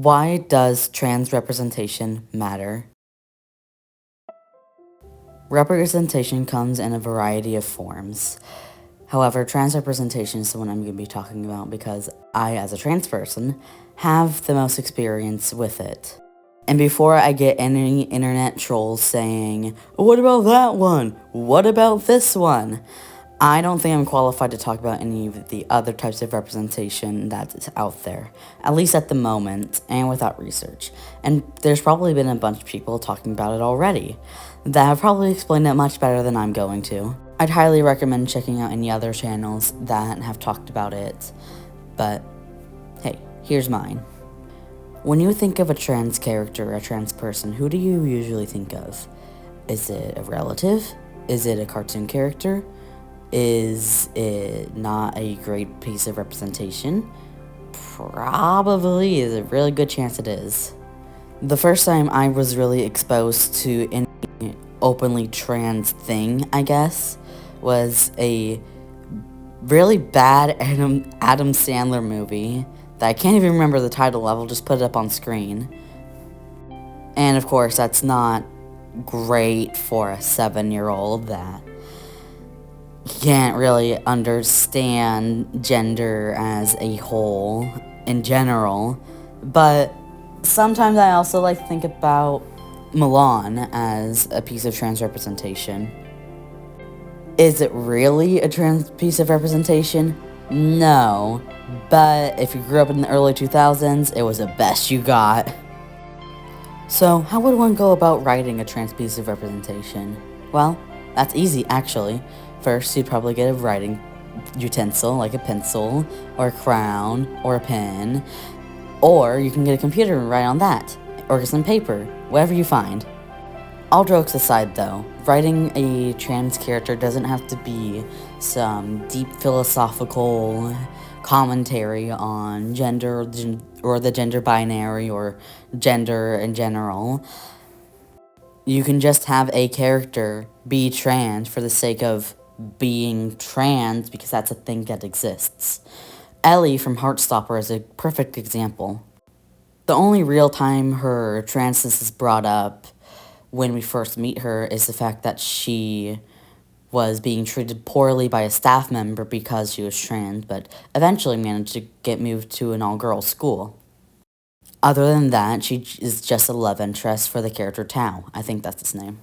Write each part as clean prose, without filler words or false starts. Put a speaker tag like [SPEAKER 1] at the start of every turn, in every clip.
[SPEAKER 1] Why does trans representation matter? Representation comes in a variety of forms. However, trans representation is the one I'm going to be talking about because I, as a trans person, have the most experience with it. And before I get any internet trolls saying, what about that one? What about this one? I don't think I'm qualified to talk about any of the other types of representation that's out there, at least at the moment, and without research. And there's probably been a bunch of people talking about it already that have probably explained it much better than I'm going to. I'd highly recommend checking out any other channels that have talked about it, but hey, here's mine. When you think of a trans character, a trans person, who do you usually think of? Is it a relative? Is it a cartoon character? Is it not a great piece of representation? Probably is a really good chance it is. The first time I was really exposed to any openly trans thing, I guess, was a really bad Adam Sandler movie that I can't even remember the title of. I'll just put it up on screen. And of course, that's not great for a 7-year-old that can't really understand gender as a whole in general. But sometimes I also like to think about Milan as a piece of trans representation. Is it really a trans piece of representation? No. But if you grew up in the early 2000s, it was the best you got. So, how would one go about writing a trans piece of representation? Well, that's easy, actually. First, you'd probably get a writing utensil, like a pencil, or a crayon, or a pen. Or you can get a computer and write on that, or some paper, whatever you find. All jokes aside, though, writing a trans character doesn't have to be some deep philosophical commentary on gender or the gender binary or gender in general. You can just have a character be trans for the sake of being trans because that's a thing that exists. Ellie from Heartstopper is a perfect example. The only real time her transness is brought up when we first meet her is the fact that she was being treated poorly by a staff member because she was trans, but eventually managed to get moved to an all-girls school. Other than that, she is just a love interest for the character Tao. I think that's his name.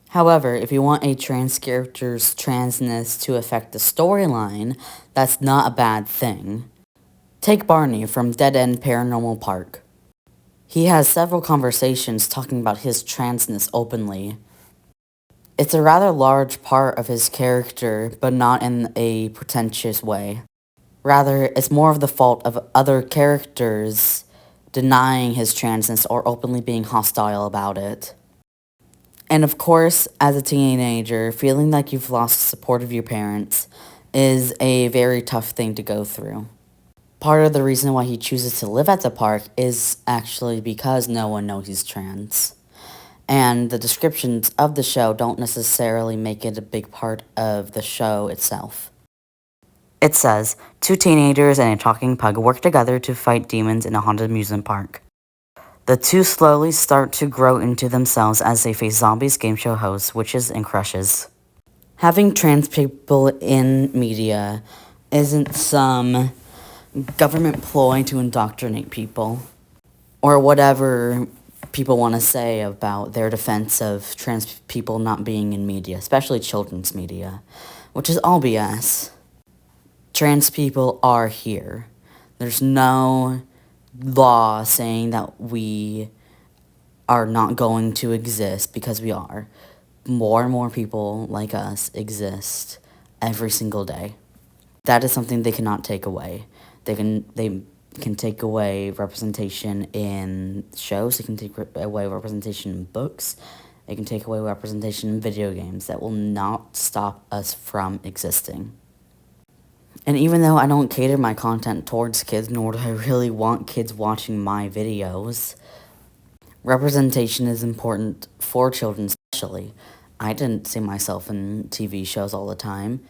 [SPEAKER 1] However, if you want a trans character's transness to affect the storyline, that's not a bad thing. Take Barney from Dead End Paranormal Park. He has several conversations talking about his transness openly. It's a rather large part of his character, but not in a pretentious way. Rather, it's more of the fault of other characters denying his transness or openly being hostile about it. And of course, as a teenager, feeling like you've lost the support of your parents is a very tough thing to go through. Part of the reason why he chooses to live at the park is actually because no one knows he's trans. And the descriptions of the show don't necessarily make it a big part of the show itself. It says, 2 teenagers and a talking pug work together to fight demons in a haunted amusement park. The two slowly start to grow into themselves as they face zombies, game show hosts, witches, and crushes. Having trans people in media isn't some government ploy to indoctrinate people, or whatever people want to say about their defense of trans people not being in media, especially children's media, which is all BS. Trans people are here. There's no law saying that we are not going to exist, because we are. More and more people like us exist every single day. That is something they cannot take away. They can take away representation in shows. They can take away representation in books. They can take away representation in video games. That will not stop us from existing. And even though I don't cater my content towards kids, nor do I really want kids watching my videos, representation is important for children especially. I didn't see myself in TV shows all the time.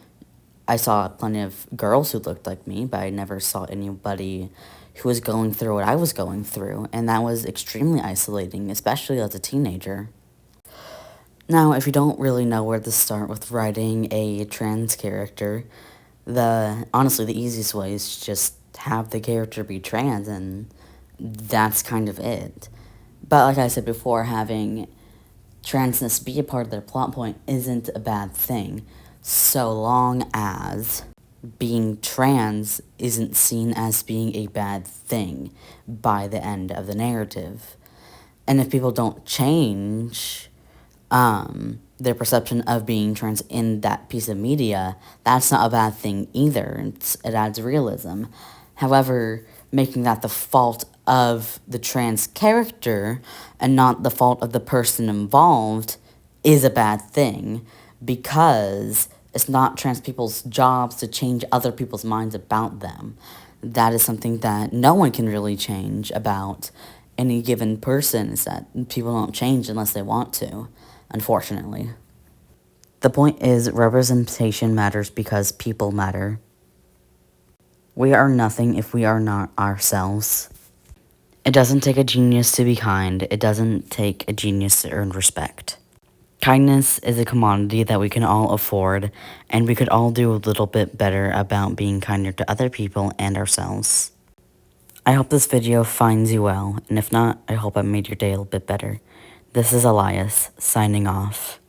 [SPEAKER 1] I saw plenty of girls who looked like me, but I never saw anybody who was going through what I was going through, and that was extremely isolating, especially as a teenager. Now, if you don't really know where to start with writing a trans character, honestly, the easiest way is just have the character be trans, and that's kind of it. But like I said before, having transness be a part of their plot point isn't a bad thing, so long as being trans isn't seen as being a bad thing by the end of the narrative. And if people don't change their perception of being trans in that piece of media, that's not a bad thing either. It adds realism. However, making that the fault of the trans character and not the fault of the person involved is a bad thing, because it's not trans people's jobs to change other people's minds about them. That is something that no one can really change about any given person, is that people don't change unless they want to, unfortunately. The point is, representation matters because people matter. We are nothing if we are not ourselves. It doesn't take a genius to be kind. It doesn't take a genius to earn respect. Kindness is a commodity that we can all afford, and we could all do a little bit better about being kinder to other people and ourselves. I hope this video finds you well, and if not, I hope I made your day a little bit better. This is Elias, signing off.